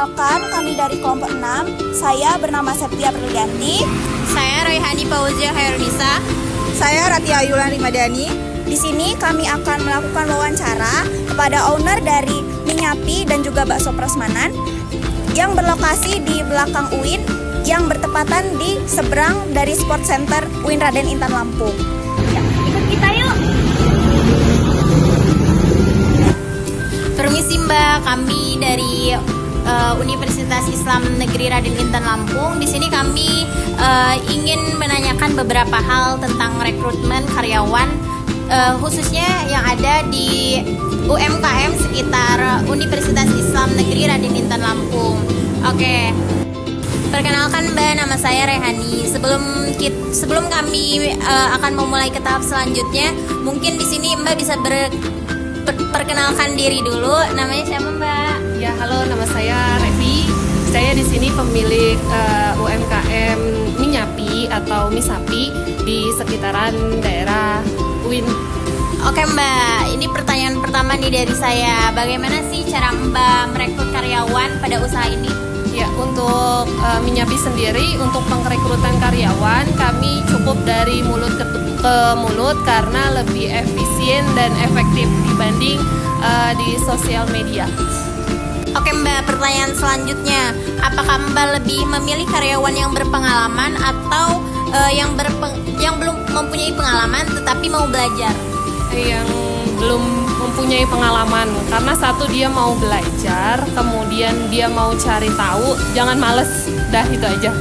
Perkenalkan, kami dari kelompok 6. Saya bernama Septia Perlianti. Saya Raihani Fauzia Hairunisa. Saya Ratia Ayulan Rimadani. Di sini kami akan melakukan wawancara kepada owner dari Minyapi dan juga Bakso Prasmanan yang berlokasi di belakang UIN yang bertepatan di seberang dari Sport Center UIN Raden Intan Lampung. Ya, ikut kita yuk. Permisi Mbak, kami dari Universitas Islam Negeri Raden Intan Lampung. Di sini kami ingin menanyakan beberapa hal tentang rekrutmen karyawan, khususnya yang ada di UMKM sekitar Universitas Islam Negeri Raden Intan Lampung. Oke, perkenalkan Mbak, nama saya Rehani. Sebelum kami akan memulai ke tahap selanjutnya, mungkin di sini Mbak bisa perkenalkan diri dulu. Namanya siapa Mbak? Ya, halo, nama saya Revi. Saya di sini pemilik UMKM Minyapi atau Misapi di sekitaran daerah UIN. Oke Mbak, ini pertanyaan pertama nih dari saya. Bagaimana sih cara Mbak merekrut karyawan pada usaha ini? Ya, untuk Minyapi sendiri, untuk pengrekrutan karyawan, kami cukup dari mulut ke mulut karena lebih efisien dan efektif dibanding di sosial media. Oke Mbak, pertanyaan selanjutnya, apakah Mbak lebih memilih karyawan yang berpengalaman atau yang belum mempunyai pengalaman tetapi mau belajar? Yang belum mempunyai pengalaman, karena satu, dia mau belajar, kemudian dia mau cari tahu, jangan males, dah itu aja.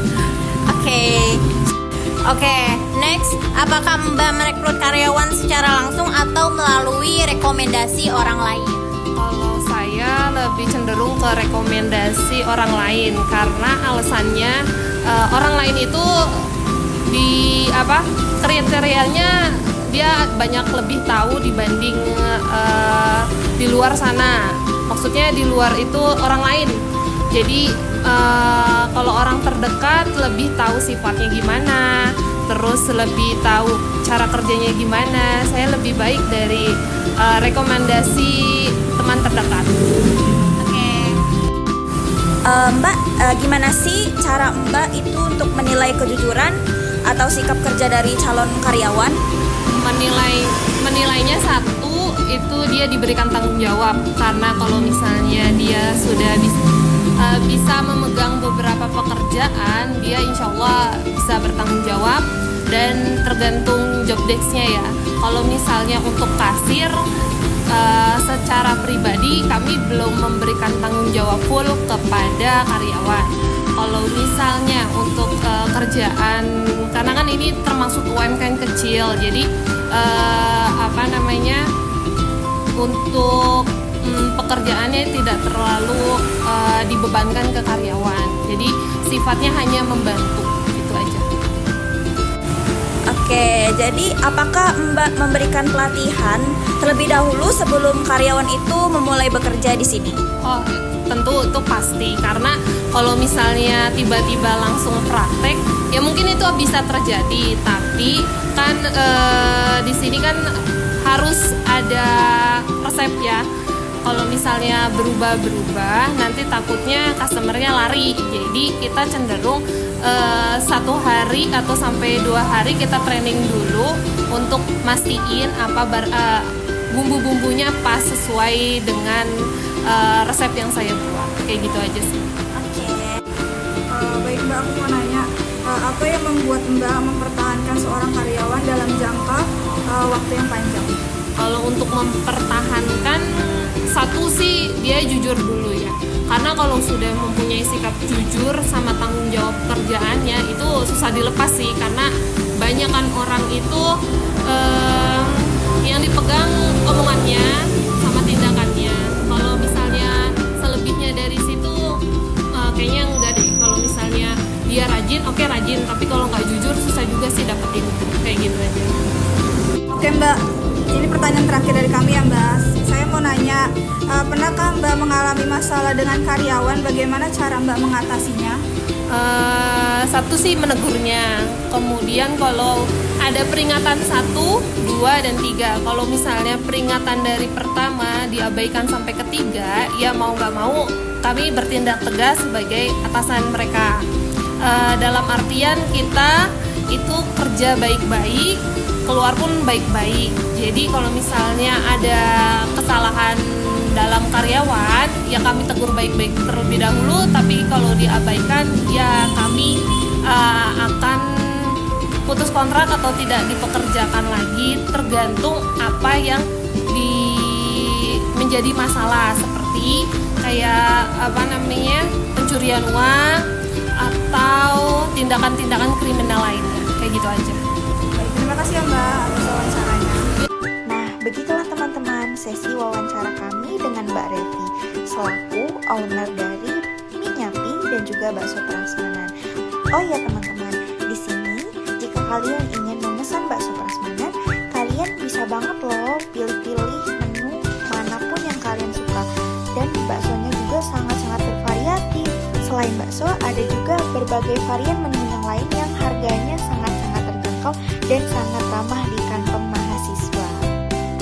Oke, next, apakah Mbak merekrut karyawan secara langsung atau melalui rekomendasi orang lain? Kalau saya lebih cenderung ke rekomendasi orang lain, karena alasannya orang lain itu kriterianya dia banyak lebih tahu dibanding di luar sana. Maksudnya di luar itu orang lain. Jadi kalau orang terdekat lebih tahu sifatnya gimana, terus lebih tahu cara kerjanya gimana. Saya lebih baik dari rekomendasi teman terdekat. Mbak, gimana sih cara Mbak itu untuk menilai kejujuran atau sikap kerja dari calon karyawan? Menilainya satu, itu dia diberikan tanggung jawab, karena kalau misalnya dia sudah bisa memegang beberapa pekerjaan, dia insya Allah bisa bertanggung jawab, dan tergantung job desk-nya ya. Kalau misalnya untuk kasir, secara pribadi kami belum memberikan tanggung jawab full kepada karyawan. Kalau misalnya untuk kerjaan, karena kan ini termasuk UMKM kecil, jadi untuk pekerjaannya tidak terlalu dibebankan ke karyawan. Jadi sifatnya hanya membantu, itu aja. Oke, jadi apakah Mbak memberikan pelatihan terlebih dahulu sebelum karyawan itu memulai bekerja di sini? Oh, tentu itu pasti, karena kalau misalnya tiba-tiba langsung praktek, ya mungkin itu bisa terjadi. Tapi kan di sini kan harus ada resep ya. Kalau misalnya berubah-berubah, nanti takutnya customernya lari. Jadi kita cenderung 1 hari atau sampai 2 hari kita training dulu untuk mastiin bumbu-bumbunya pas sesuai dengan resep yang saya buat. Kayak gitu aja sih. Baik Mbak, aku mau nanya, apa yang membuat Mbak mempertahankan seorang karyawan dalam jangka waktu yang panjang? Kalau untuk mempertahankan, satu sih dia jujur dulu ya. Karena kalau sudah mempunyai sikap jujur sama tanggung jawab kerjaannya, itu susah dilepas sih. Karena banyak kan orang itu yang dipegang omongannya sama tindakannya. Kalau misalnya selebihnya dari situ, kayaknya enggak deh. Kalau misalnya dia rajin, oke rajin. Tapi kalau nggak jujur, susah juga sih dapetin. Kayak gitu aja. Oke Mbak, Ini pertanyaan terakhir dari kami ya Mbak. Saya mau nanya, pernahkah Mbak mengalami masalah dengan karyawan? Bagaimana cara Mbak mengatasinya? Satu sih menegurnya, kemudian kalau ada peringatan 1, 2, dan 3, kalau misalnya peringatan dari pertama diabaikan sampai ketiga, ya mau nggak mau kami bertindak tegas sebagai atasan mereka. Dalam artian kita itu kerja baik-baik, keluar pun baik-baik. Jadi kalau misalnya ada kesalahan dalam karyawan, ya kami tegur baik-baik terlebih dahulu, tapi kalau diabaikan ya kami akan putus kontrak atau tidak dipekerjakan lagi, tergantung apa yang menjadi masalah, seperti kayak pencurian uang atau tindakan-tindakan kriminal lainnya, kayak gitu aja. Baik, terima kasih ya Mbak atas wawancaranya. Nah, begitulah teman-teman sesi wawancara kami dengan Mbak Revi selaku owner dari Minyapi dan juga Bakso Prasmanan. Oh ya teman-teman, di sini jika kalian ingin memesan bakso prasmanan, kalian bisa banget loh pilih-pilih menu manapun yang kalian suka, dan baksonya juga sangat-sangat bervariatif. Selain bakso, ada juga berbagai varian menu yang lain yang harganya sangat-sangat terjangkau dan sangat ramah di kantong mahasiswa.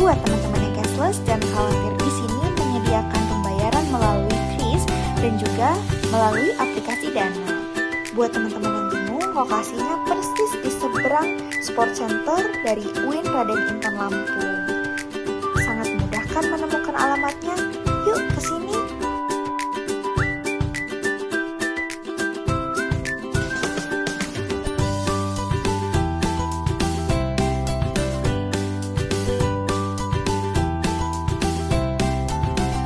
Buat teman-teman yang cashless dan khawatir, di sini menyediakan pembayaran melalui kris dan juga melalui aplikasi Dana. Buat teman-teman yang bingung, lokasinya persis di seberang Sport Center dari UIN Raden Intan Lampung. Sangat mudah kan menemukan alamatnya? Yuk